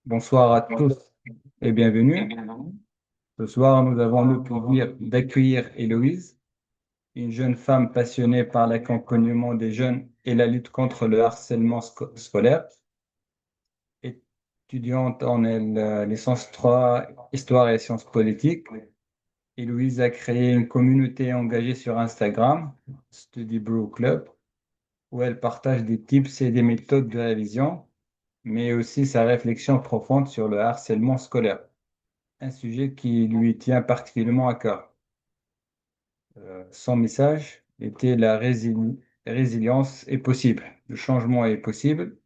Bonsoir à tous et bienvenue. Ce soir, nous avons le plaisir d'accueillir Héloïse, une jeune femme passionnée par l'accompagnement des jeunes et la lutte contre le harcèlement scolaire. Étudiante en licence 3, Histoire et sciences politiques, Héloïse a créé une communauté engagée sur Instagram, Study Brew Club, où elle partage des tips et des méthodes de révision, mais aussi sa réflexion profonde sur le harcèlement scolaire, un sujet qui lui tient particulièrement à cœur. Son message était résilience est possible, le changement est possible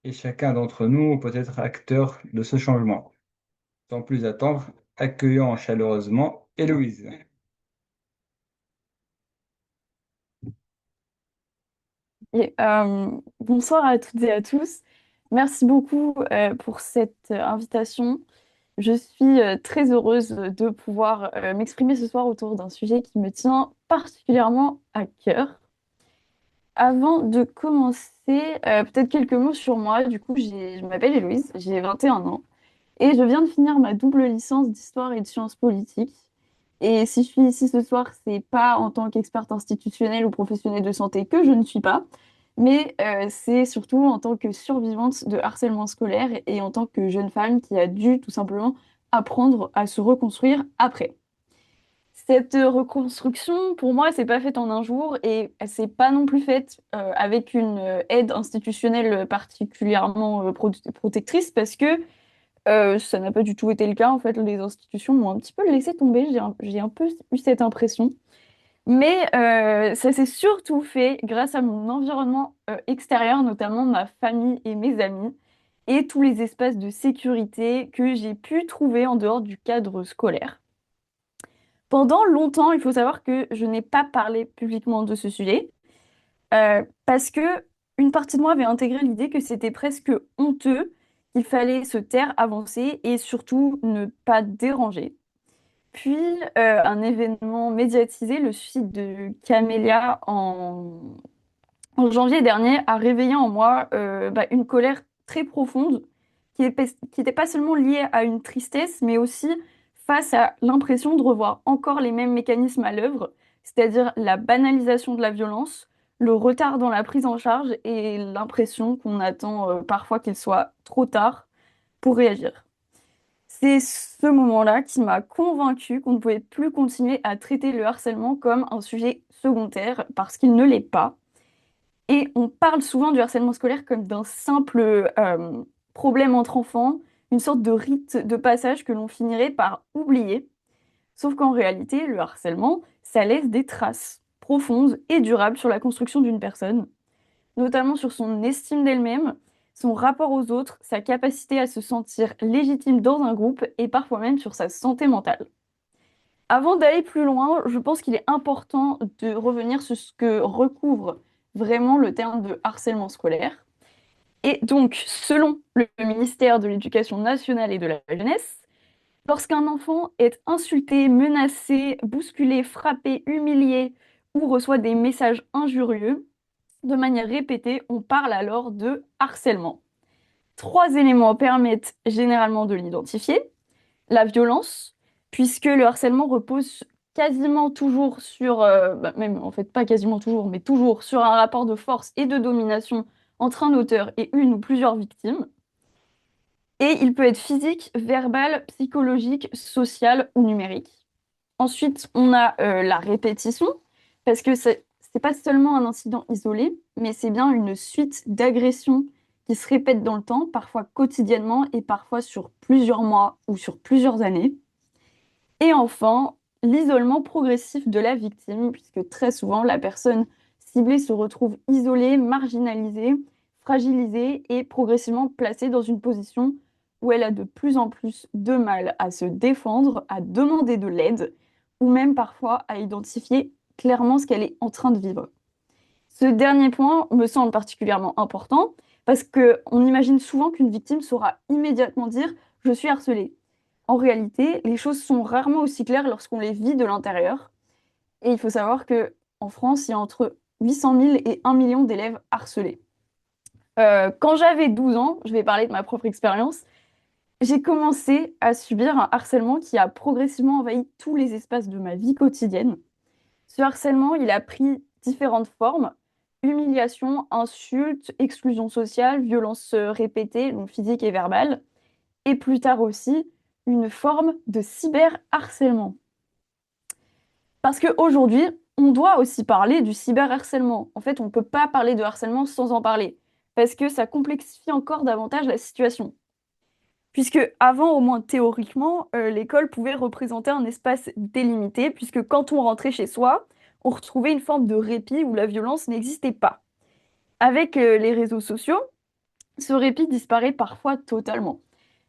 et chacun d'entre nous peut être acteur de ce changement. Sans plus attendre, accueillons chaleureusement Héloïse. Bonsoir à toutes et à tous. Merci beaucoup pour cette invitation. Je suis très heureuse de pouvoir m'exprimer ce soir autour d'un sujet qui me tient particulièrement à cœur. Avant de commencer, peut-être quelques mots sur moi. Du coup, je m'appelle Héloïse, j'ai 21 ans et je viens de finir ma double licence d'histoire et de sciences politiques. Et si je suis ici ce soir, c'est pas en tant qu'experte institutionnelle ou professionnelle de santé que je ne suis pas, mais c'est surtout en tant que survivante de harcèlement scolaire et en tant que jeune femme qui a dû tout simplement apprendre à se reconstruire après. Cette reconstruction, pour moi, c'est pas faite en un jour et elle s'est pas non plus faite avec une aide institutionnelle particulièrement protectrice parce que ça n'a pas du tout été le cas. En fait, les institutions m'ont un petit peu laissé tomber. J'ai un peu eu cette impression. Mais ça s'est surtout fait grâce à mon environnement extérieur, notamment ma famille et mes amis, et tous les espaces de sécurité que j'ai pu trouver en dehors du cadre scolaire. Pendant longtemps, il faut savoir que je n'ai pas parlé publiquement de ce sujet, parce que une partie de moi avait intégré l'idée que c'était presque honteux, qu'il fallait se taire, avancer et surtout ne pas déranger. Puis, un événement médiatisé, le suicide de Camélia en janvier dernier, a réveillé en moi une colère très profonde qui n'était pas seulement liée à une tristesse, mais aussi face à l'impression de revoir encore les mêmes mécanismes à l'œuvre, c'est-à-dire la banalisation de la violence, le retard dans la prise en charge et l'impression qu'on attend parfois qu'il soit trop tard pour réagir. C'est ce moment-là qui m'a convaincue qu'on ne pouvait plus continuer à traiter le harcèlement comme un sujet secondaire parce qu'il ne l'est pas. Et on parle souvent du harcèlement scolaire comme d'un simple problème entre enfants, une sorte de rite de passage que l'on finirait par oublier. Sauf qu'en réalité, le harcèlement, ça laisse des traces profondes et durables sur la construction d'une personne, notamment sur son estime d'elle-même, son rapport aux autres, sa capacité à se sentir légitime dans un groupe et parfois même sur sa santé mentale. Avant d'aller plus loin, je pense qu'il est important de revenir sur ce que recouvre vraiment le terme de harcèlement scolaire. Et donc, selon le ministère de l'Éducation nationale et de la jeunesse, lorsqu'un enfant est insulté, menacé, bousculé, frappé, humilié ou reçoit des messages injurieux, de manière répétée, on parle alors de harcèlement. Trois éléments permettent généralement de l'identifier. La violence, puisque le harcèlement repose quasiment toujours sur, même en fait pas quasiment toujours, mais toujours sur un rapport de force et de domination entre un auteur et une ou plusieurs victimes. Et il peut être physique, verbal, psychologique, social ou numérique. Ensuite, on a la répétition, parce que c'est pas seulement un incident isolé, mais c'est bien une suite d'agressions qui se répètent dans le temps, parfois quotidiennement et parfois sur plusieurs mois ou sur plusieurs années. Et enfin, l'isolement progressif de la victime, puisque très souvent, la personne ciblée se retrouve isolée, marginalisée, fragilisée et progressivement placée dans une position où elle a de plus en plus de mal à se défendre, à demander de l'aide, ou même parfois à identifier clairement ce qu'elle est en train de vivre. Ce dernier point me semble particulièrement important parce qu'on imagine souvent qu'une victime saura immédiatement dire «je suis harcelée». En réalité, les choses sont rarement aussi claires lorsqu'on les vit de l'intérieur. Et il faut savoir que en France, il y a entre 800 000 et 1 million d'élèves harcelés. Quand j'avais 12 ans, je vais parler de ma propre expérience, J'ai commencé à subir un harcèlement qui a progressivement envahi tous les espaces de ma vie quotidienne. Ce harcèlement, il a pris différentes formes: humiliation, insultes, exclusion sociale, violences répétées, donc physiques et verbales, et plus tard aussi une forme de cyberharcèlement. Parce qu'aujourd'hui, on doit aussi parler du cyberharcèlement. En fait, on ne peut pas parler de harcèlement sans en parler, parce que ça complexifie encore davantage la situation. Puisque avant, au moins théoriquement, l'école pouvait représenter un espace délimité, puisque quand on rentrait chez soi, on retrouvait une forme de répit où la violence n'existait pas. Avec les réseaux sociaux, ce répit disparaît parfois totalement,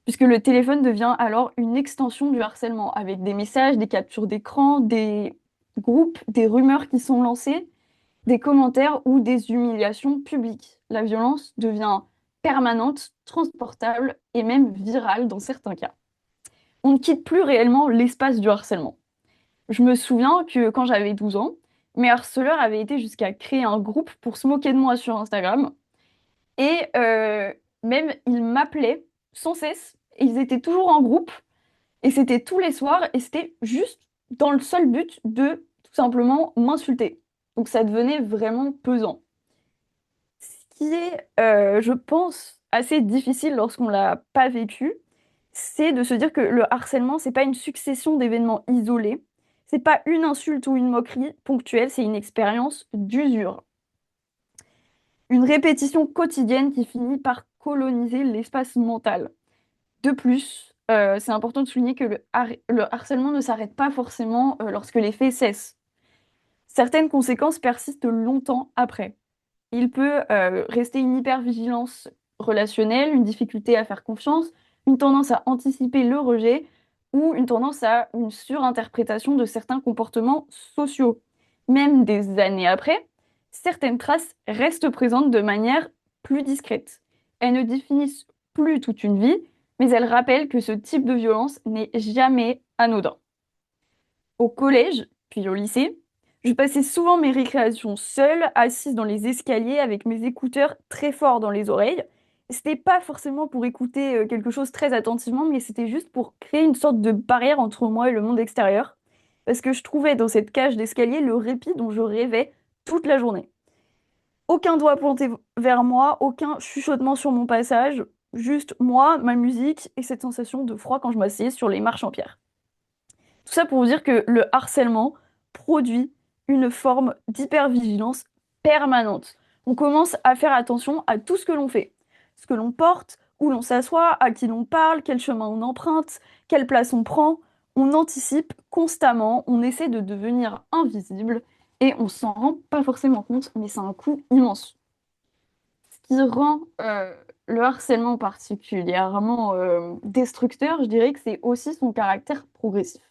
puisque le téléphone devient alors une extension du harcèlement, avec des messages, des captures d'écran, des groupes, des rumeurs qui sont lancées, des commentaires ou des humiliations publiques. La violence devient permanente, transportable et même virale dans certains cas. On ne quitte plus réellement l'espace du harcèlement. Je me souviens que quand j'avais 12 ans, mes harceleurs avaient été jusqu'à créer un groupe pour se moquer de moi sur Instagram. Et même, ils m'appelaient sans cesse. Ils étaient toujours en groupe. Et c'était tous les soirs. Et c'était juste dans le seul but de tout simplement m'insulter. Donc ça devenait vraiment pesant. Ce qui est, je pense, assez difficile lorsqu'on l'a pas vécu, c'est de se dire que le harcèlement, c'est pas une succession d'événements isolés, c'est pas une insulte ou une moquerie ponctuelle, c'est une expérience d'usure. Une répétition quotidienne qui finit par coloniser l'espace mental. De plus, c'est important de souligner que le harcèlement ne s'arrête pas forcément lorsque les faits cessent. Certaines conséquences persistent longtemps après. Il peut rester une hypervigilance relationnelle, une difficulté à faire confiance, une tendance à anticiper le rejet ou une tendance à une surinterprétation de certains comportements sociaux. Même des années après, certaines traces restent présentes de manière plus discrète. Elles ne définissent plus toute une vie, mais elles rappellent que ce type de violence n'est jamais anodin. Au collège, puis au lycée, je passais souvent mes récréations seule, assise dans les escaliers avec mes écouteurs très forts dans les oreilles. C'était pas forcément pour écouter quelque chose très attentivement, mais c'était juste pour créer une sorte de barrière entre moi et le monde extérieur. Parce que je trouvais dans cette cage d'escalier le répit dont je rêvais toute la journée. Aucun doigt pointé vers moi, aucun chuchotement sur mon passage, juste moi, ma musique et cette sensation de froid quand je m'asseyais sur les marches en pierre. Tout ça pour vous dire que le harcèlement produit une forme d'hypervigilance permanente. On commence à faire attention à tout ce que l'on fait, ce que l'on porte, où l'on s'assoit, à qui l'on parle, quel chemin on emprunte, quelle place on prend. On anticipe constamment, on essaie de devenir invisible et on s'en rend pas forcément compte, mais c'est un coût immense. Ce qui rend le harcèlement particulièrement destructeur, je dirais que c'est aussi son caractère progressif.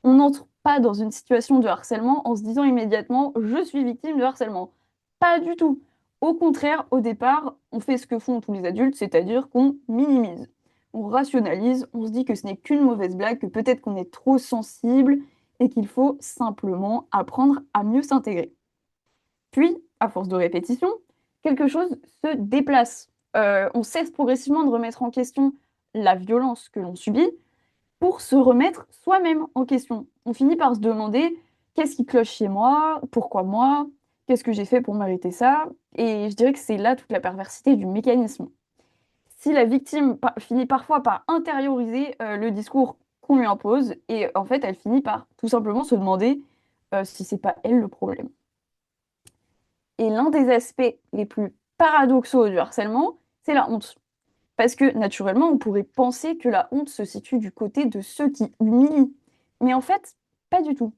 On n'entre pas dans une situation de harcèlement en se disant immédiatement je suis victime de harcèlement. Pas du tout. Au contraire, au départ, on fait ce que font tous les adultes, c'est-à-dire qu'on minimise. On rationalise, on se dit que ce n'est qu'une mauvaise blague, que peut-être qu'on est trop sensible et qu'il faut simplement apprendre à mieux s'intégrer. Puis, à force de répétition, quelque chose se déplace. On cesse progressivement de remettre en question la violence que l'on subit pour se remettre soi-même en question. On finit par se demander qu'est-ce qui cloche chez moi, qu'est-ce que j'ai fait pour mériter ça, et je dirais que c'est là toute la perversité du mécanisme. Si la victime finit parfois par intérioriser le discours qu'on lui impose, et en fait elle finit par tout simplement se demander si c'est pas elle le problème. Et l'un des aspects les plus paradoxaux du harcèlement, c'est la honte. Parce que naturellement, on pourrait penser que la honte se situe du côté de ceux qui humilient. Mais en fait, pas du tout.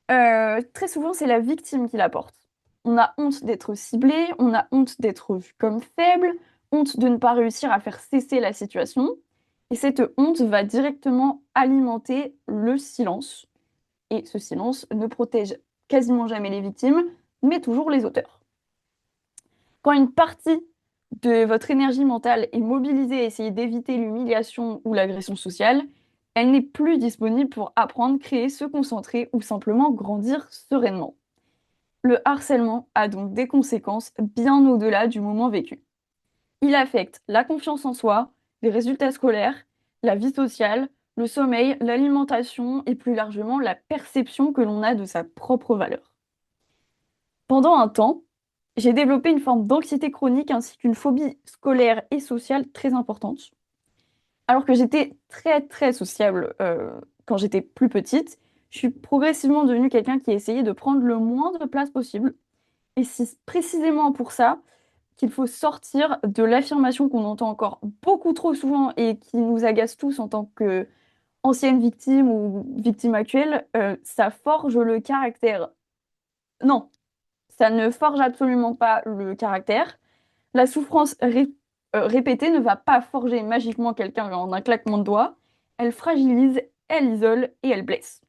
Très souvent, c'est la victime qui la porte. On a honte d'être ciblé, on a honte d'être vu comme faible, honte de ne pas réussir à faire cesser la situation. Et cette honte va directement alimenter le silence. Et ce silence ne protège quasiment jamais les victimes, mais toujours les auteurs. Quand une partie de votre énergie mentale est mobilisée à essayer d'éviter l'humiliation ou l'agression sociale, elle n'est plus disponible pour apprendre, créer, se concentrer ou simplement grandir sereinement. Le harcèlement a donc des conséquences bien au-delà du moment vécu. Il affecte la confiance en soi, les résultats scolaires, la vie sociale, le sommeil, l'alimentation et plus largement la perception que l'on a de sa propre valeur. Pendant un temps, j'ai développé une forme d'anxiété chronique ainsi qu'une phobie scolaire et sociale très importante. Alors que j'étais très très sociable quand j'étais plus petite, je suis progressivement devenue quelqu'un qui essayait de prendre le moins de place possible. Et c'est précisément pour ça qu'il faut sortir de l'affirmation qu'on entend encore beaucoup trop souvent et qui nous agace tous en tant qu'ancienne victime ou victime actuelle, ça forge le caractère. Non, ça ne forge absolument pas le caractère. La souffrance répétée ne va pas forger magiquement quelqu'un en un claquement de doigts. Elle fragilise, elle isole et elle blesse.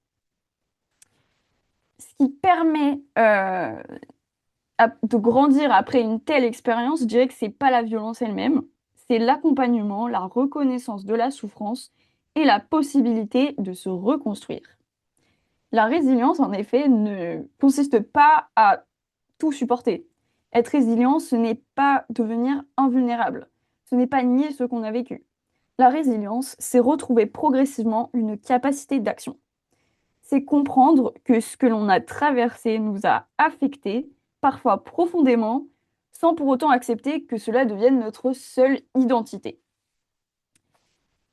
Ce qui permet de grandir après une telle expérience, je dirais que c'est pas la violence elle-même, c'est l'accompagnement, la reconnaissance de la souffrance et la possibilité de se reconstruire. La résilience, en effet, ne consiste pas à tout supporter. Être résilient, ce n'est pas devenir invulnérable. Ce n'est pas nier ce qu'on a vécu. La résilience, c'est retrouver progressivement une capacité d'action. C'est comprendre que ce que l'on a traversé nous a affectés, parfois profondément, sans pour autant accepter que cela devienne notre seule identité.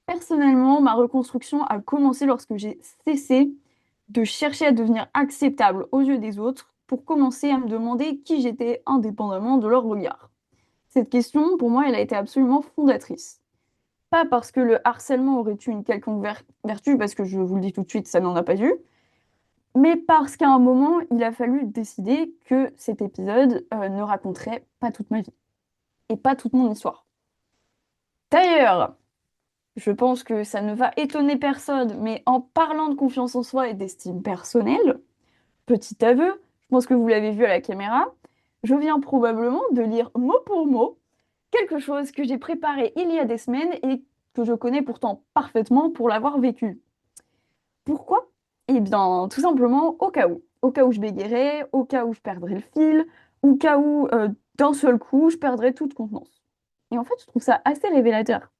Personnellement, ma reconstruction a commencé lorsque j'ai cessé de chercher à devenir acceptable aux yeux des autres pour commencer à me demander qui j'étais indépendamment de leur regard. Cette question, pour moi, elle a été absolument fondatrice. Pas parce que le harcèlement aurait eu une quelconque vertu, parce que je vous le dis tout de suite, ça n'en a pas eu, mais parce qu'à un moment, il a fallu décider que cet épisode ne raconterait pas toute ma vie et pas toute mon histoire. D'ailleurs, je pense que ça ne va étonner personne, mais en parlant de confiance en soi et d'estime personnelle, petit aveu, je pense que vous l'avez vu à la caméra, je viens probablement de lire mot pour mot quelque chose que j'ai préparé il y a des semaines et que je connais pourtant parfaitement pour l'avoir vécu. Pourquoi? Eh bien, tout simplement au cas où. Au cas où je bégayerais, au cas où je perdrais le fil, au cas où d'un seul coup je perdrais toute contenance. Et en fait, je trouve ça assez révélateur.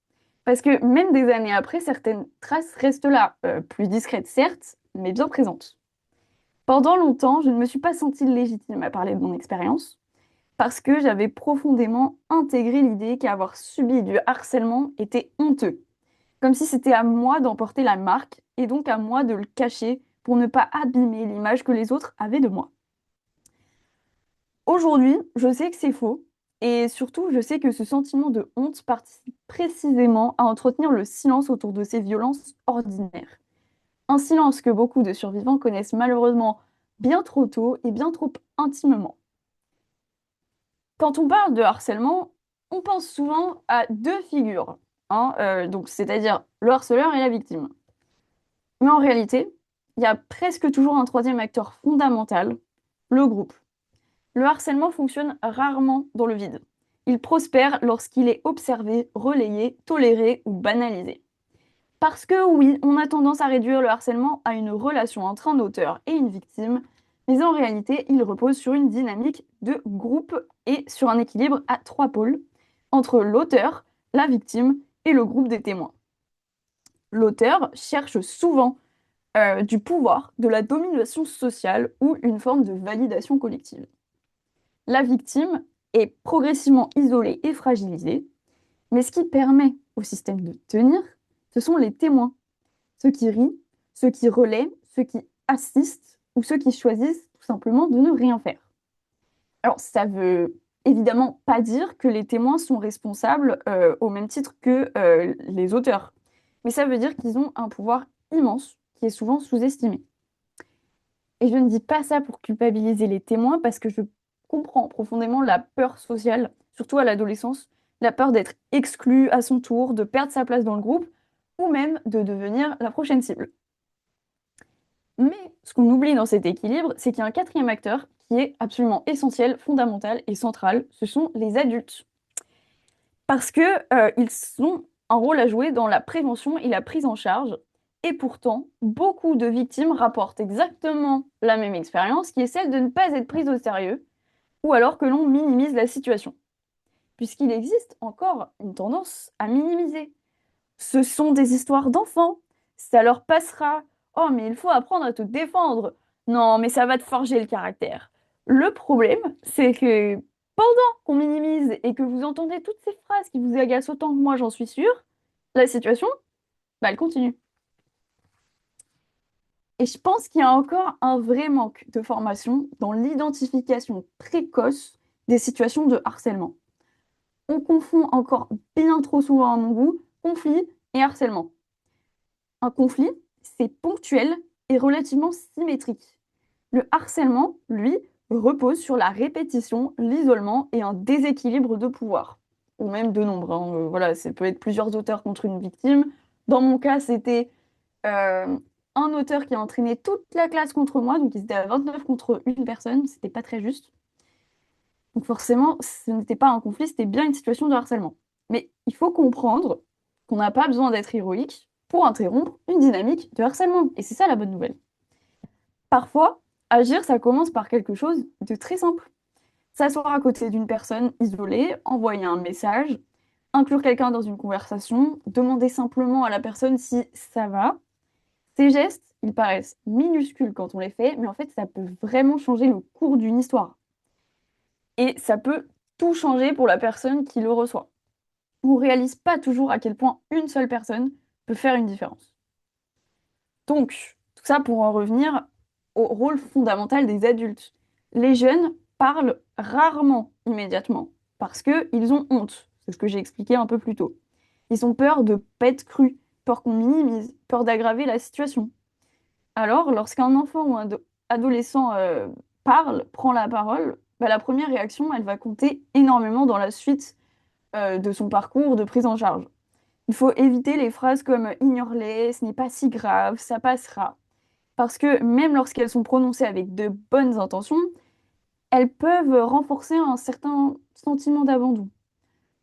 Parce que même des années après, certaines traces restent là, plus discrètes certes, mais bien présentes. Pendant longtemps, je ne me suis pas sentie légitime à parler de mon expérience, parce que j'avais profondément intégré l'idée qu'avoir subi du harcèlement était honteux, comme si c'était à moi d'emporter la marque et donc à moi de le cacher pour ne pas abîmer l'image que les autres avaient de moi. Aujourd'hui, je sais que c'est faux et surtout, je sais que ce sentiment de honte participe précisément à entretenir le silence autour de ces violences ordinaires. Un silence que beaucoup de survivants connaissent malheureusement bien trop tôt et bien trop intimement. Quand on parle de harcèlement, on pense souvent à deux figures, hein, donc c'est-à-dire le harceleur et la victime. Mais en réalité, il y a presque toujours un troisième acteur fondamental, le groupe. Le harcèlement fonctionne rarement dans le vide. Il prospère lorsqu'il est observé, relayé, toléré ou banalisé. Parce que oui, on a tendance à réduire le harcèlement à une relation entre un auteur et une victime, mais en réalité, il repose sur une dynamique de groupe et sur un équilibre à trois pôles, entre l'auteur, la victime et le groupe des témoins. L'auteur cherche souvent du pouvoir, de la domination sociale ou une forme de validation collective. La victime est progressivement isolée et fragilisée, mais ce qui permet au système de tenir, ce sont les témoins, ceux qui rient, ceux qui relaient, ceux qui assistent ou ceux qui choisissent tout simplement de ne rien faire. Alors, ça veut évidemment pas dire que les témoins sont responsables au même titre que les auteurs, mais ça veut dire qu'ils ont un pouvoir immense qui est souvent sous-estimé. Et je ne dis pas ça pour culpabiliser les témoins parce que je comprends profondément la peur sociale, surtout à l'adolescence, la peur d'être exclu à son tour, de perdre sa place dans le groupe ou même de devenir la prochaine cible. Mais ce qu'on oublie dans cet équilibre, c'est qu'il y a un quatrième acteur qui est absolument essentiel, fondamental et central, ce sont les adultes. Parce que ils ont un rôle à jouer dans la prévention et la prise en charge. Et pourtant, beaucoup de victimes rapportent exactement la même expérience, qui est celle de ne pas être prise au sérieux, ou alors que l'on minimise la situation. Puisqu'il existe encore une tendance à minimiser. Ce sont des histoires d'enfants. Ça leur passera. Oh, mais il faut apprendre à te défendre. Non, mais ça va te forger le caractère. Le problème, c'est que pendant qu'on minimise et que vous entendez toutes ces phrases qui vous agacent autant que moi, j'en suis sûre, la situation, bah, elle continue. Et je pense qu'il y a encore un vrai manque de formation dans l'identification précoce des situations de harcèlement. On confond encore bien trop souvent, à mon goût, conflit et harcèlement. Un conflit, c'est ponctuel et relativement symétrique. Le harcèlement, lui, repose sur la répétition, l'isolement et un déséquilibre de pouvoir, ou même de nombre, hein. Voilà, ça peut être plusieurs auteurs contre une victime. Dans mon cas, c'était euh, un auteur qui a entraîné toute la classe contre moi, donc ils étaient à 29 contre une personne, c'était pas très juste. Donc forcément, ce n'était pas un conflit, c'était bien une situation de harcèlement. Mais il faut comprendre qu'on n'a pas besoin d'être héroïque pour interrompre une dynamique de harcèlement. Et c'est ça la bonne nouvelle. Parfois, agir, ça commence par quelque chose de très simple. S'asseoir à côté d'une personne isolée, envoyer un message, inclure quelqu'un dans une conversation, demander simplement à la personne si ça va. Ces gestes, ils paraissent minuscules quand on les fait, mais en fait, ça peut vraiment changer le cours d'une histoire. Et ça peut tout changer pour la personne qui le reçoit. On ne réalise pas toujours à quel point une seule personne peut faire une différence. Donc, tout ça pour en revenir au rôle fondamental des adultes. Les jeunes parlent rarement immédiatement parce qu'ils ont honte. C'est ce que j'ai expliqué un peu plus tôt. Ils ont peur de pas être crus, peur qu'on minimise, peur d'aggraver la situation. Alors, lorsqu'un enfant ou un adolescent parle, prend la parole, bah, la première réaction, elle va compter énormément dans la suite de son parcours de prise en charge. Il faut éviter les phrases comme ignore-les, ce n'est pas si grave, ça passera. Parce que même lorsqu'elles sont prononcées avec de bonnes intentions, elles peuvent renforcer un certain sentiment d'abandon.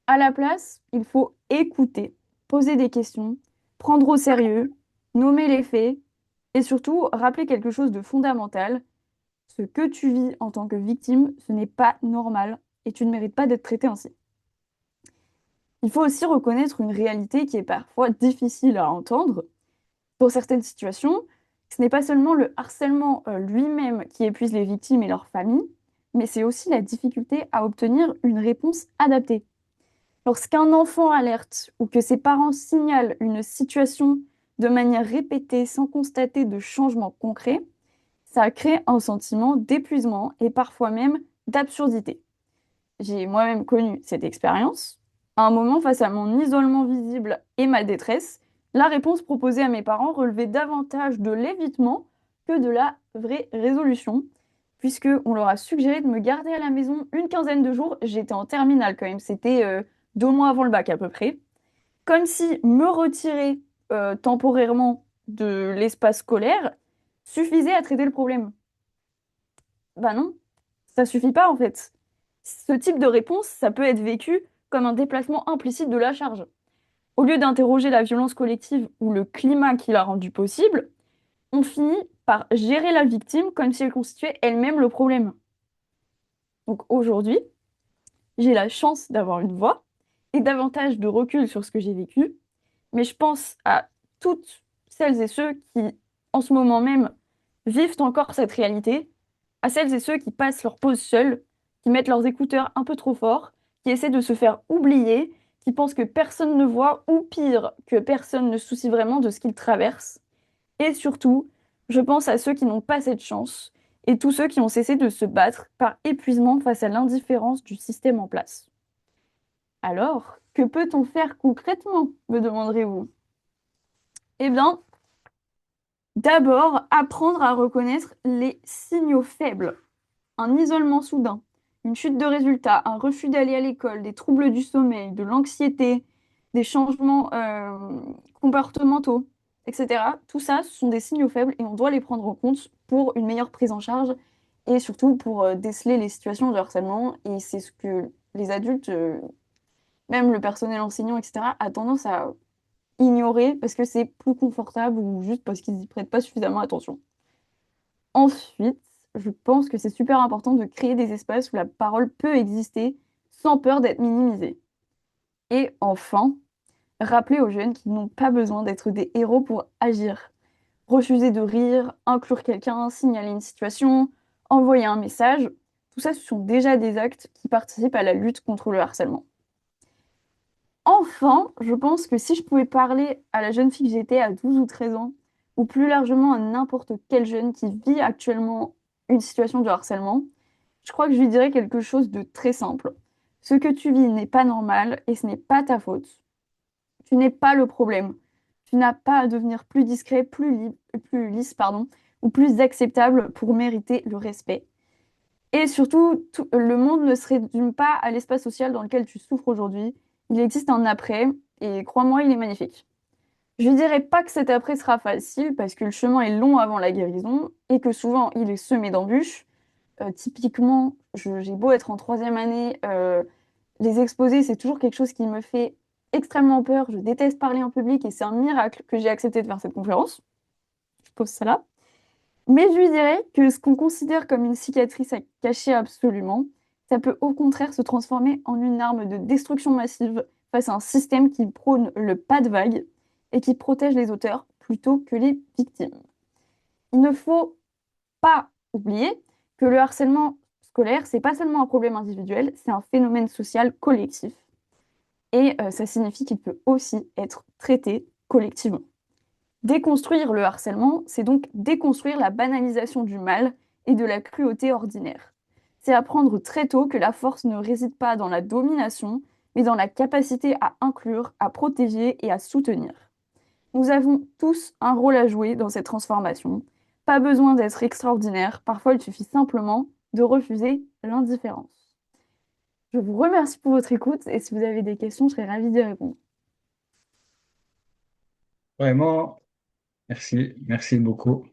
À la place, il faut écouter, poser des questions, prendre au sérieux, nommer les faits et surtout rappeler quelque chose de fondamental. Ce que tu vis en tant que victime, ce n'est pas normal et tu ne mérites pas d'être traité ainsi. Il faut aussi reconnaître une réalité qui est parfois difficile à entendre. Pour certaines situations, ce n'est pas seulement le harcèlement lui-même qui épuise les victimes et leurs familles, mais c'est aussi la difficulté à obtenir une réponse adaptée. Lorsqu'un enfant alerte ou que ses parents signalent une situation de manière répétée sans constater de changement concret, ça crée un sentiment d'épuisement et parfois même d'absurdité. J'ai moi-même connu cette expérience. À un moment, face à mon isolement visible et ma détresse, la réponse proposée à mes parents relevait davantage de l'évitement que de la vraie résolution, puisque on leur a suggéré de me garder à la maison une quinzaine de jours. J'étais en terminale quand même, c'était 2 mois avant le bac à peu près. Comme si me retirer temporairement de l'espace scolaire suffisait à traiter le problème. Bah non, ça suffit pas en fait. Ce type de réponse, ça peut être vécu comme un déplacement implicite de la charge. Au lieu d'interroger la violence collective ou le climat qui l'a rendue possible, on finit par gérer la victime comme si elle constituait elle-même le problème. Donc aujourd'hui, j'ai la chance d'avoir une voix et davantage de recul sur ce que j'ai vécu, mais je pense à toutes celles et ceux qui, en ce moment même, vivent encore cette réalité, à celles et ceux qui passent leur pause seuls, qui mettent leurs écouteurs un peu trop fort, qui essaient de se faire oublier, qui pensent que personne ne voit, ou pire, que personne ne se soucie vraiment de ce qu'ils traversent. Et surtout, je pense à ceux qui n'ont pas cette chance, et tous ceux qui ont cessé de se battre par épuisement face à l'indifférence du système en place. Alors, que peut-on faire concrètement, me demanderez-vous? Eh bien, d'abord, apprendre à reconnaître les signaux faibles. Un isolement soudain, une chute de résultats, un refus d'aller à l'école, des troubles du sommeil, de l'anxiété, des changements comportementaux, etc. Tout ça, ce sont des signaux faibles et on doit les prendre en compte pour une meilleure prise en charge et surtout pour déceler les situations de harcèlement. Et c'est ce que les adultes, même le personnel enseignant, etc., a tendance à ignorer parce que c'est plus confortable ou juste parce qu'ils n'y prêtent pas suffisamment attention. Ensuite, je pense que c'est super important de créer des espaces où la parole peut exister sans peur d'être minimisée. Et enfin, Rappeler aux jeunes qu'ils n'ont pas besoin d'être des héros pour agir. Refuser de rire, inclure quelqu'un, signaler une situation, envoyer un message, tout ça, ce sont déjà des actes qui participent à la lutte contre le harcèlement. Enfin, je pense que si je pouvais parler à la jeune fille que j'étais à 12 ou 13 ans, ou plus largement à n'importe quel jeune qui vit actuellement une situation de harcèlement, je crois que je lui dirais quelque chose de très simple. Ce que tu vis n'est pas normal et ce n'est pas ta faute. Tu n'es pas le problème. Tu n'as pas à devenir plus discret, plus lisse, pardon, ou plus acceptable pour mériter le respect. Et surtout, le monde ne se résume pas à l'espace social dans lequel tu souffres aujourd'hui. Il existe un après, et crois-moi, il est magnifique. Je ne dirais pas que cet après sera facile, parce que le chemin est long avant la guérison, et que souvent il est semé d'embûches. Typiquement, j'ai beau être en troisième année, les exposés, c'est toujours quelque chose qui me fait extrêmement peur. Je déteste parler en public, et c'est un miracle que j'ai accepté de faire cette conférence. Je pose ça là. Mais je lui dirais que ce qu'on considère comme une cicatrice à cacher absolument, ça peut au contraire se transformer en une arme de destruction massive face à un système qui prône le pas de vague et qui protège les auteurs plutôt que les victimes. Il ne faut pas oublier que le harcèlement scolaire, c'est pas seulement un problème individuel, c'est un phénomène social collectif. Et ça signifie qu'il peut aussi être traité collectivement. Déconstruire le harcèlement, c'est donc déconstruire la banalisation du mal et de la cruauté ordinaire. C'est apprendre très tôt que la force ne réside pas dans la domination, mais dans la capacité à inclure, à protéger et à soutenir. Nous avons tous un rôle à jouer dans cette transformation. Pas besoin d'être extraordinaire, parfois il suffit simplement de refuser l'indifférence. Je vous remercie pour votre écoute et si vous avez des questions, je serai ravie d'y répondre. Vraiment, merci beaucoup.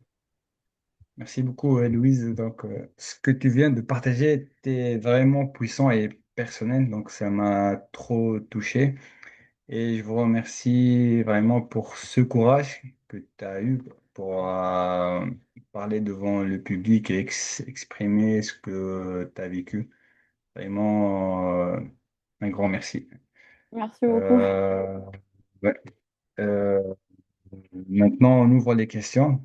Merci beaucoup, Louise. Donc, ce que tu viens de partager était vraiment puissant et personnel, donc ça m'a trop touché. Et je vous remercie vraiment pour ce courage que tu as eu pour parler devant le public et exprimer ce que tu as vécu. Vraiment, un grand merci. Merci beaucoup. Euh, ouais. Euh, Maintenant, on ouvre les questions.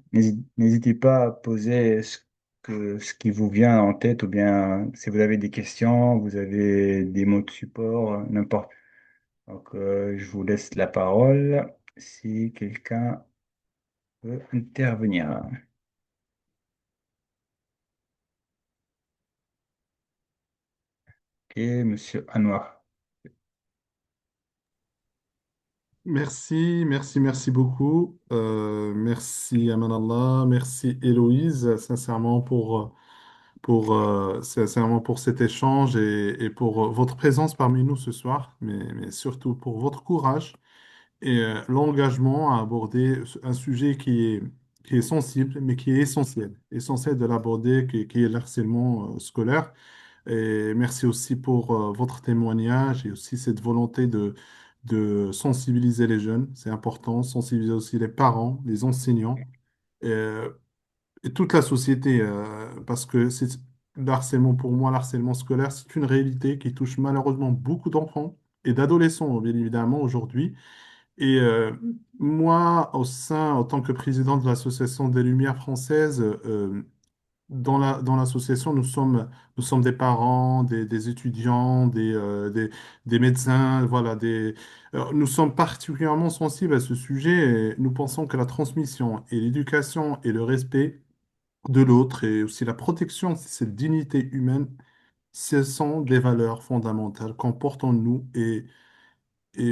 N'hésitez pas à poser ce qui vous vient en tête ou bien si vous avez des questions, vous avez des mots de support, n'importe. Donc, je vous laisse la parole si quelqu'un veut intervenir. Ok, Monsieur Anouar. Merci beaucoup. Merci Amanallah, merci Héloïse, sincèrement sincèrement pour cet échange et pour votre présence parmi nous ce soir, mais surtout pour votre courage et l'engagement à aborder un sujet qui est sensible, mais qui est essentiel, essentiel de l'aborder, qui est le harcèlement scolaire. Et merci aussi pour votre témoignage et aussi cette volonté de sensibiliser les jeunes. C'est important, sensibiliser aussi les parents, les enseignants euh, et toute la société, parce que le harcèlement, pour moi, le harcèlement scolaire, c'est une réalité qui touche malheureusement beaucoup d'enfants et d'adolescents, bien évidemment, aujourd'hui. Et moi, en tant que président de l'Association des Lumières françaises, dans l'association, nous sommes des parents, des étudiants, des médecins, voilà, nous sommes particulièrement sensibles à ce sujet et nous pensons que la transmission et l'éducation et le respect de l'autre et aussi la protection de cette dignité humaine, ce sont des valeurs fondamentales qu'on porte en nous et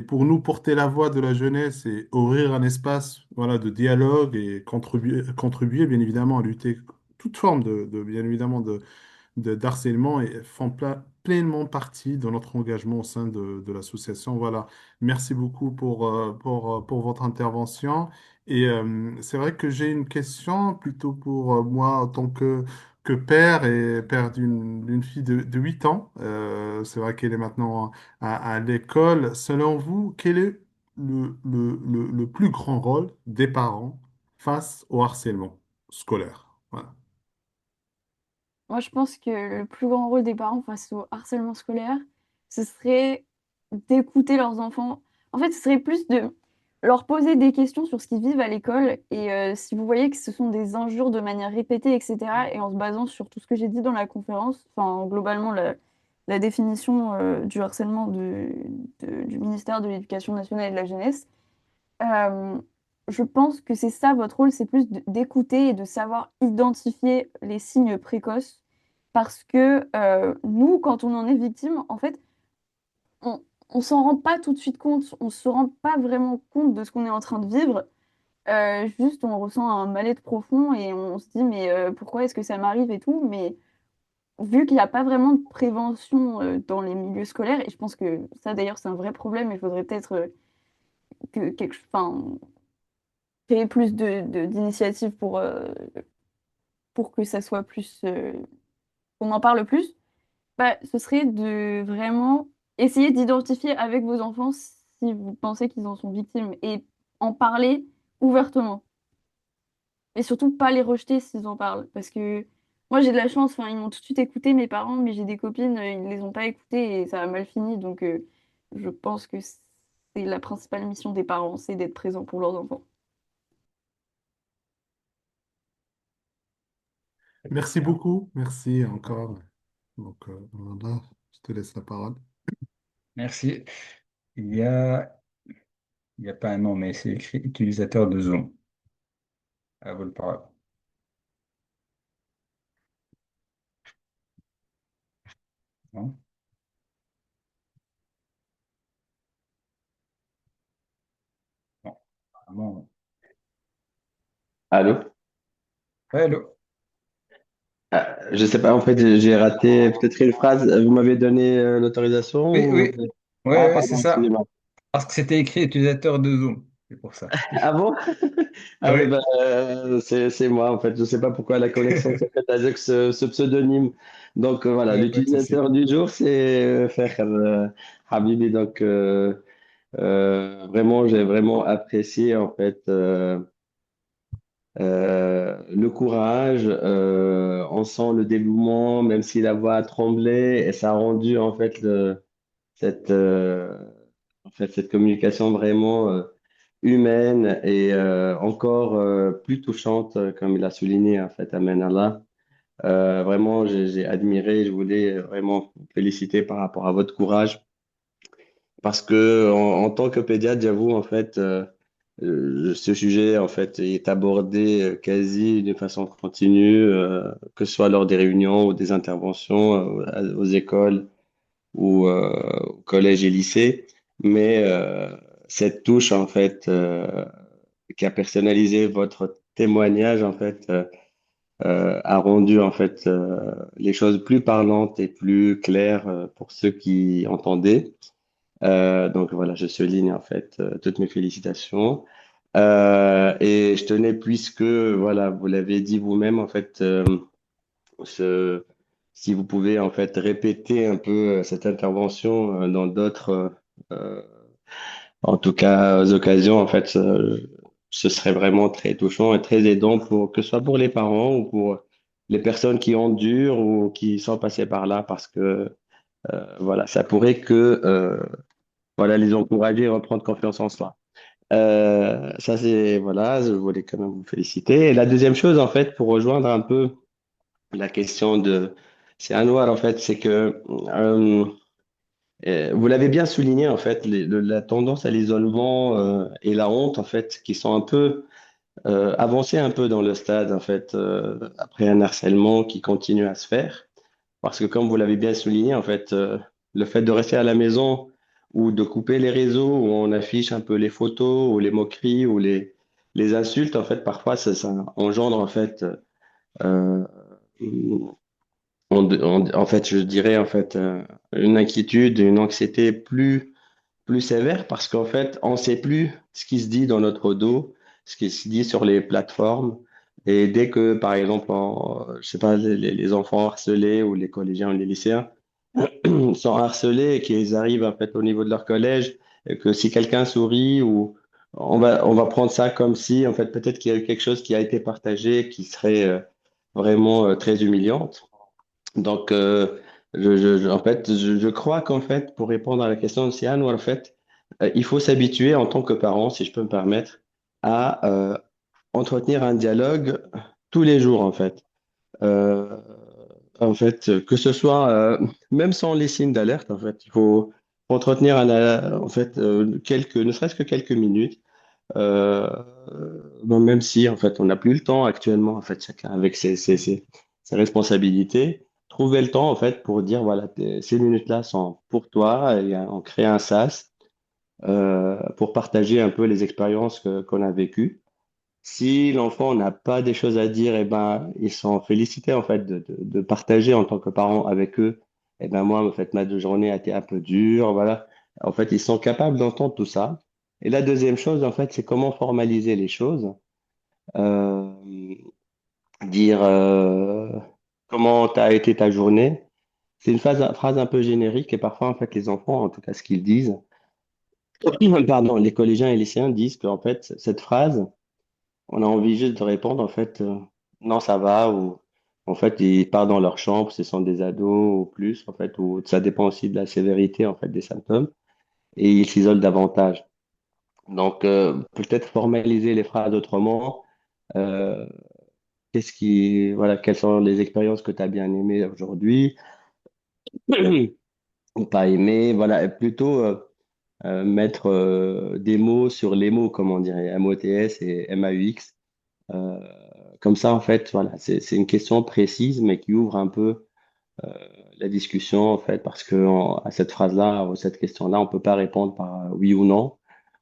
pour nous porter la voix de la jeunesse et ouvrir un espace, voilà, de dialogue et contribuer bien évidemment à lutter toute forme bien évidemment d'harcèlement et font pleinement partie de notre engagement au sein de l'association. Voilà. Merci beaucoup pour votre intervention. Et c'est vrai que j'ai une question plutôt pour moi en tant que père et père d'une fille de 8 ans. C'est vrai qu'elle est maintenant à l'école. Selon vous, quel est le plus grand rôle des parents face au harcèlement scolaire? Voilà. Moi, je pense que le plus grand rôle des parents face au harcèlement scolaire, ce serait d'écouter leurs enfants. en fait, ce serait plus de leur poser des questions sur ce qu'ils vivent à l'école. Et si vous voyez que ce sont des injures de manière répétée, etc., et en se basant sur tout ce que j'ai dit dans la conférence, enfin, globalement, la définition du harcèlement du ministère de l'Éducation nationale et de la jeunesse, euh, je pense que c'est ça votre rôle, c'est plus d'écouter et de savoir identifier les signes précoces. Parce que nous, quand on en est victime, en fait, on, on s'en rend pas tout de suite compte, on se rend pas vraiment compte de ce qu'on est en train de vivre. Juste, on ressent un mal-être profond et on se dit, mais pourquoi est-ce que ça m'arrive et tout. Mais vu qu'il n'y a pas vraiment de prévention dans les milieux scolaires, et je pense que ça d'ailleurs c'est un vrai problème, il faudrait peut-être enfin, créer plus d'initiatives pour que ça soit plus, qu'on en parle plus. Bah, ce serait de vraiment essayer d'identifier avec vos enfants si vous pensez qu'ils en sont victimes et en parler ouvertement. Et surtout pas les rejeter s'ils en parlent. Parce que moi j'ai de la chance, enfin, ils m'ont tout de suite écouté, mes parents, mais j'ai des copines, ils les ont pas écoutés et ça a mal fini. Donc je pense que c'est la principale mission des parents, c'est d'être présents pour leurs enfants. Merci beaucoup. Merci encore. Donc, voilà, je te laisse la parole. Merci. Il y a, il y a pas un nom, mais c'est écrit utilisateur de Zoom. À vous le parole. Non? Non. Ah bon. Allô? Ouais, allô? Je sais pas, en fait, j'ai raté peut-être une phrase. Vous m'avez donné l'autorisation Oui, ou... oui. Ouais, Ah, ouais, c'est pardon, ça. excusez-moi. Parce que c'était écrit utilisateur de Zoom. C'est pour ça. Ah bon? Ah oui, Oui. bah, c'est moi, en fait. Je sais pas pourquoi la connexion s'est faite avec ce pseudonyme. Donc, voilà, Pas de souci. l'utilisateur du jour, c'est Faher Habibi. Donc, vraiment, j'ai vraiment apprécié, en fait, le courage. On sent le dévouement, même si la voix a tremblé, et ça a rendu, en fait, cette, en fait, cette communication vraiment humaine et encore plus touchante, comme il a souligné, en fait, Amen Allah. Vraiment, j'ai admiré, je voulais vraiment vous féliciter par rapport à votre courage, parce que en tant que pédiatre, j'avoue, en fait, ce sujet, en fait, est abordé quasi de façon continue, que ce soit lors des réunions ou des interventions aux écoles ou au collège et lycée, mais cette touche en fait qui a personnalisé votre témoignage en fait a rendu en fait les choses plus parlantes et plus claires pour ceux qui entendaient. Donc voilà, je souligne en fait toutes mes félicitations. Et je tenais, puisque voilà, vous l'avez dit vous-même en fait, ce, si vous pouvez en fait répéter un peu cette intervention dans d'autres, euh, en tout cas, occasions, en fait, ce serait vraiment très touchant et très aidant pour que ce soit pour les parents ou pour les personnes qui endurent ou qui sont passées par là, parce que voilà, ça pourrait que voilà les encourager et reprendre confiance en soi. Ça c'est voilà, je voulais quand même vous féliciter. Et la deuxième chose en fait, pour rejoindre un peu la question de c'est Anouar en fait, c'est que vous l'avez bien souligné en fait, la tendance à l'isolement et la honte en fait, qui sont un peu avancées un peu dans le stade en fait, après un harcèlement qui continue à se faire. Parce que comme vous l'avez bien souligné en fait, le fait de rester à la maison ou de couper les réseaux où on affiche un peu les photos ou les moqueries ou les insultes, en fait, parfois ça engendre en fait euh, en fait, je dirais en fait une inquiétude, une anxiété plus sévère parce qu'en fait, on ne sait plus ce qui se dit dans notre dos, ce qui se dit sur les plateformes. Et dès que, par exemple, je sais pas, les enfants harcelés ou les collégiens ou les lycéens sont harcelés et qu'ils arrivent en fait au niveau de leur collège, et que si quelqu'un sourit ou on va prendre ça comme si en fait peut-être qu'il y a eu quelque chose qui a été partagé qui serait vraiment très humiliante. Donc, en fait, je crois qu'en fait, pour répondre à la question de Sian, en fait, il faut s'habituer en tant que parent, si je peux me permettre, à entretenir un dialogue tous les jours, en fait. Euh, que ce soit, même sans les signes d'alerte, en fait, il faut entretenir ne serait-ce que quelques minutes. Euh, bon, même si, en fait, on n'a plus le temps actuellement, en fait, chacun avec ses responsabilités, trouver le temps, en fait, pour dire, voilà, ces minutes-là sont pour toi, et on crée un sas pour partager un peu les expériences qu'on a vécues. Si l'enfant n'a pas des choses à dire, eh ben, ils sont félicités en fait de partager en tant que parent avec eux. Eh ben moi, en fait, ma journée a été un peu dure, voilà. En fait, ils sont capables d'entendre tout ça. Et la deuxième chose, en fait, c'est comment formaliser les choses. Euh, dire comment a été ta journée. C'est une phrase un peu générique et parfois, en fait, les enfants, en tout cas, ce qu'ils disent, pardon, les collégiens et lycéens disent qu'en fait, cette phrase, on a envie juste de répondre, en fait, non, ça va, ou en fait, ils partent dans leur chambre, ce sont des ados ou plus, en fait, ou ça dépend aussi de la sévérité, en fait, des symptômes, et ils s'isolent davantage. Donc, peut-être formaliser les phrases autrement. Euh, voilà, quelles sont les expériences que tu as bien aimées aujourd'hui, ou pas aimées, voilà, et plutôt mettre des mots sur les mots, comme on dirait, MOTS et MAUX. Euh, Comme ça, en fait, voilà, c'est une question précise, mais qui ouvre un peu euh, la discussion, en fait, parce que à cette phrase-là, ou cette question-là, on peut pas répondre par oui ou non.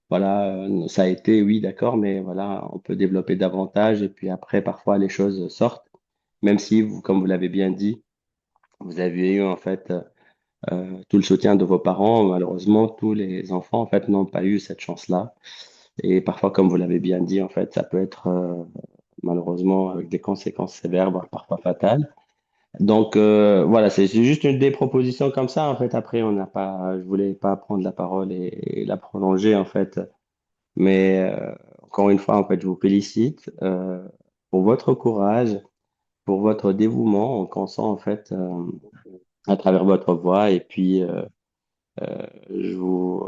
Voilà, ça a été oui, d'accord, mais voilà, on peut développer davantage, et puis après, parfois, les choses sortent, même si, vous, comme vous l'avez bien dit, vous avez eu, en fait, tout le soutien de vos parents. Malheureusement, tous les enfants, en fait, n'ont pas eu cette chance-là. Et parfois, comme vous l'avez bien dit, en fait, ça peut être malheureusement avec des conséquences sévères, voire parfois fatales. Donc voilà, c'est juste une des propositions comme ça. En fait, après, je voulais pas prendre la parole et la prolonger en fait, mais encore une fois, en fait, je vous félicite pour votre courage, pour votre dévouement qu'on sent en fait à travers votre voix et puis je vous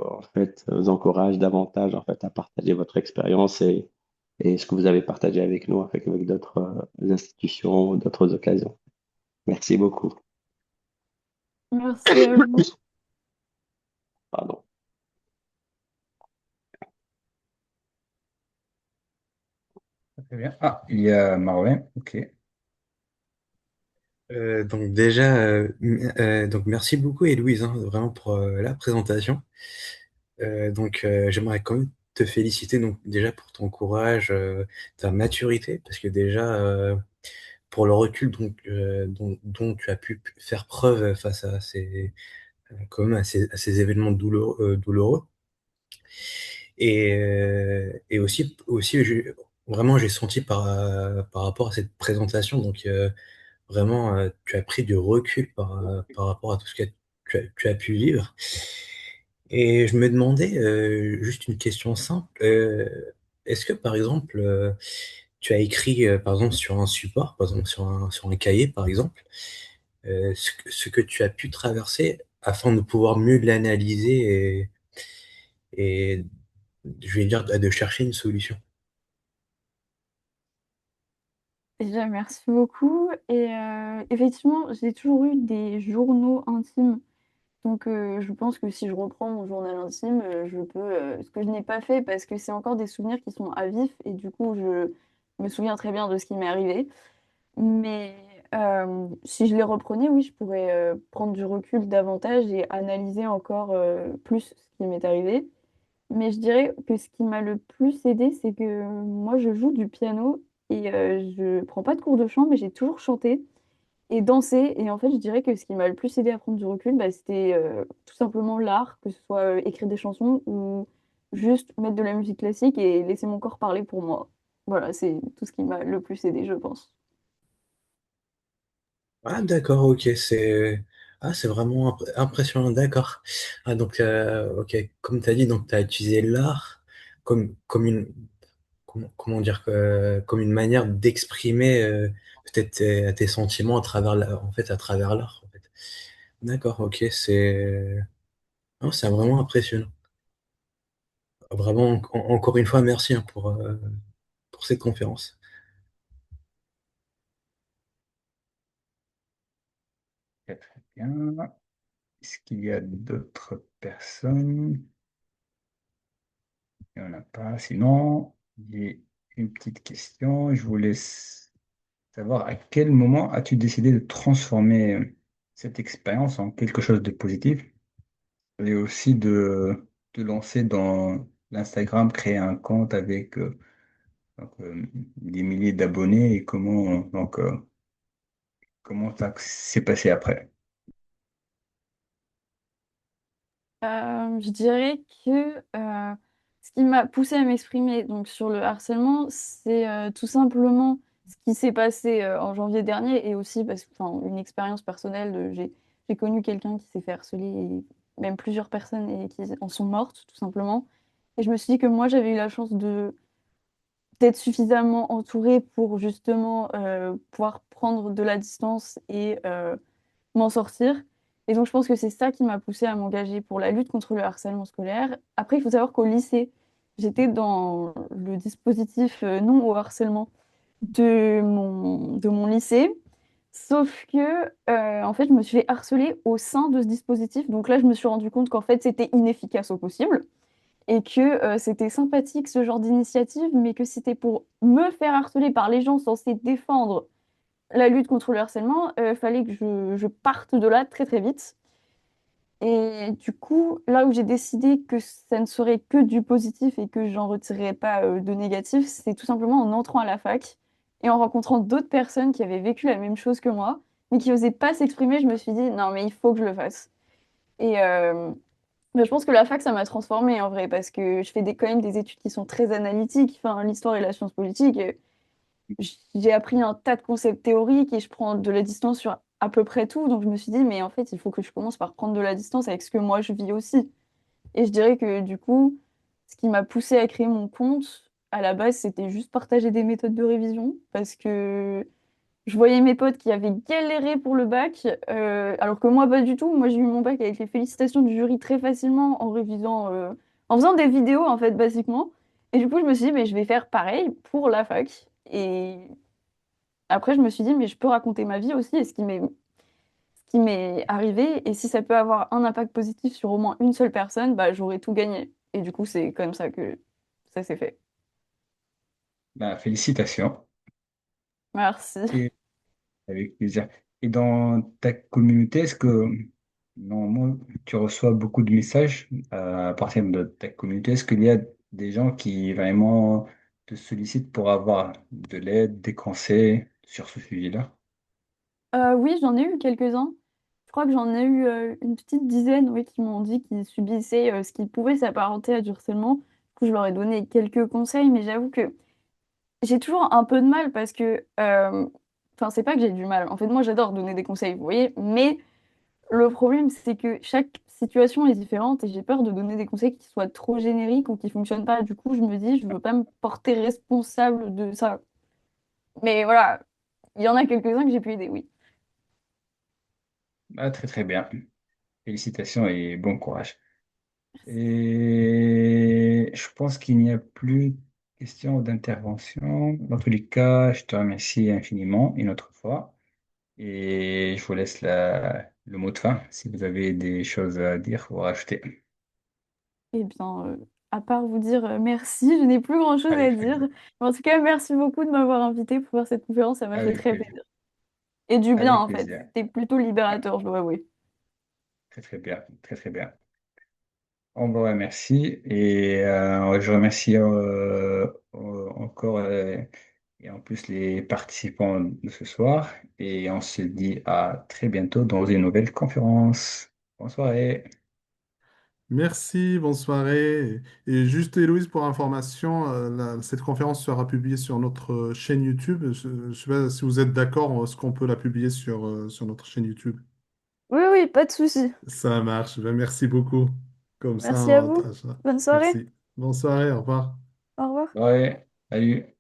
encourage davantage en fait à partager votre expérience et ce que vous avez partagé avec nous, avec d'autres institutions, d'autres occasions. Merci beaucoup. Merci à vous. Pardon. Très bien. Ah, il y a Marvin. OK. Donc déjà, donc merci beaucoup Héloïse, hein, vraiment pour la présentation. J'aimerais quand même te féliciter donc déjà pour ton courage, ta maturité, parce que déjà pour le recul dont tu as pu faire preuve face à quand même à ces événements douloureux. Et aussi vraiment j'ai senti par rapport à cette présentation, vraiment, tu as pris du recul par rapport à tout ce que tu as pu vivre. Et je me demandais, juste une question simple, est-ce que par exemple, tu as écrit, par exemple sur un support, par exemple sur un cahier par exemple, ce que tu as pu traverser afin de pouvoir mieux l'analyser et je vais dire de chercher une solution? Déjà, merci beaucoup. Et effectivement, j'ai toujours eu des journaux intimes. Donc, je pense que si je reprends mon journal intime, je peux. Ce que je n'ai pas fait parce que c'est encore des souvenirs qui sont à vif et du coup, je me souviens très bien de ce qui m'est arrivé. Mais si je les reprenais, oui, je pourrais prendre du recul davantage et analyser encore plus ce qui m'est arrivé. Mais je dirais que ce qui m'a le plus aidé, c'est que moi, je joue du piano et je prends pas de cours de chant, mais j'ai toujours chanté et dansé. Et en fait, je dirais que ce qui m'a le plus aidé à prendre du recul, bah, c'était tout simplement l'art, que ce soit écrire des chansons ou juste mettre de la musique classique et laisser mon corps parler pour moi. Voilà, c'est tout ce qui m'a le plus aidé, je pense. Ah d'accord, ok, c'est vraiment impressionnant, d'accord. Ah donc ok, comme tu as dit, donc tu as utilisé l'art comme une comment dire comme une manière d'exprimer peut-être tes sentiments à travers en fait à travers l'art en fait. D'accord, ok, c'est vraiment impressionnant. vraiment, encore une fois, merci hein, pour cette conférence. Très, très bien. Est-ce qu'il y a d'autres personnes? Il n'y en a pas. Sinon, j'ai une petite question. Je voulais savoir à quel moment as-tu décidé de transformer cette expérience en quelque chose de positif et aussi de te lancer dans l'Instagram, créer un compte avec des milliers d'abonnés et comment ça s'est passé après? Je dirais que ce qui m'a poussé à m'exprimer donc sur le harcèlement, c'est tout simplement ce qui s'est passé en janvier dernier et aussi parce que enfin, une expérience personnelle. J'ai connu quelqu'un qui s'est fait harceler et même plusieurs personnes et qui en sont mortes tout simplement. Et je me suis dit que moi j'avais eu la chance de d'être suffisamment entourée pour justement pouvoir prendre de la distance et m'en sortir. Et donc, je pense que c'est ça qui m'a poussée à m'engager pour la lutte contre le harcèlement scolaire. Après, il faut savoir qu'au lycée, j'étais dans le dispositif non au harcèlement de mon lycée. Sauf que, en fait, je me suis fait harceler au sein de ce dispositif. Donc là, je me suis rendu compte qu'en fait, c'était inefficace au possible et que c'était sympathique ce genre d'initiative, mais que c'était pour me faire harceler par les gens censés défendre la lutte contre le harcèlement, fallait que je parte de là très très vite. Et du coup, là où j'ai décidé que ça ne serait que du positif et que j'en retirerais pas de négatif, c'est tout simplement en entrant à la fac et en rencontrant d'autres personnes qui avaient vécu la même chose que moi, mais qui n'osaient pas s'exprimer. Je me suis dit, non, mais il faut que je le fasse. Et ben, je pense que la fac, ça m'a transformée en vrai, parce que je fais quand même des études qui sont très analytiques, enfin, l'histoire et la science politique. J'ai appris un tas de concepts théoriques et je prends de la distance sur à peu près tout. Donc je me suis dit, mais en fait, il faut que je commence par prendre de la distance avec ce que moi je vis aussi. Et je dirais que du coup, ce qui m'a poussé à créer mon compte, à la base, c'était juste partager des méthodes de révision parce que je voyais mes potes qui avaient galéré pour le bac, alors que moi, pas du tout. Moi, j'ai eu mon bac avec les félicitations du jury très facilement en révisant, en faisant des vidéos, en fait, basiquement. Et du coup, je me suis dit, mais je vais faire pareil pour la fac. Et après, je me suis dit, mais je peux raconter ma vie aussi et ce qui m'est arrivé. Et si ça peut avoir un impact positif sur au moins une seule personne, bah, j'aurais tout gagné. Et du coup, c'est comme ça que ça s'est fait. Ben, félicitations Merci. et avec plaisir. Et dans ta communauté, est-ce que normalement tu reçois beaucoup de messages à partir de ta communauté? Est-ce qu'il y a des gens qui vraiment te sollicitent pour avoir de l'aide, des conseils sur ce sujet-là? Oui, j'en ai eu quelques-uns. Je crois que j'en ai eu une petite dizaine, oui, qui m'ont dit qu'ils subissaient ce qui pouvait s'apparenter à du harcèlement. Du coup, je leur ai donné quelques conseils, mais j'avoue que j'ai toujours un peu de mal parce que, enfin, c'est pas que j'ai du mal. En fait, moi, j'adore donner des conseils, vous voyez, mais le problème, c'est que chaque situation est différente et j'ai peur de donner des conseils qui soient trop génériques ou qui fonctionnent pas. Du coup, je me dis, je veux pas me porter responsable de ça. Mais voilà, il y en a quelques-uns que j'ai pu aider, oui. Ah, très très bien. Félicitations et bon courage. Et je pense qu'il n'y a plus de questions d'intervention. Dans tous les cas, je te remercie infiniment une autre fois. Et je vous laisse le mot de fin si vous avez des choses à dire ou à rajouter. Eh bien, à part vous dire merci, je n'ai plus grand-chose à Allez, très dire. bien. Mais en tout cas, merci beaucoup de m'avoir invité pour faire cette conférence, ça m'a fait Avec très plaisir. plaisir. Et du bien, Avec en fait. plaisir. C'était plutôt Ouais, libérateur, je dois avouer. très très bien. Très très bien. On vous remercie et je remercie encore et en plus les participants de ce soir et on se dit à très bientôt dans une nouvelle conférence. Bonne soirée. Merci, bonne soirée. Et juste, Héloïse, pour information, cette conférence sera publiée sur notre chaîne YouTube. Je ne sais pas si vous êtes d'accord, est-ce qu'on peut la publier sur notre chaîne YouTube? Oui, oui, pas de souci. Ça marche. Ben, merci beaucoup. Comme ça, Merci à vous. Bonne soirée. merci. Bonne soirée, au revoir. Au revoir. Ouais, salut.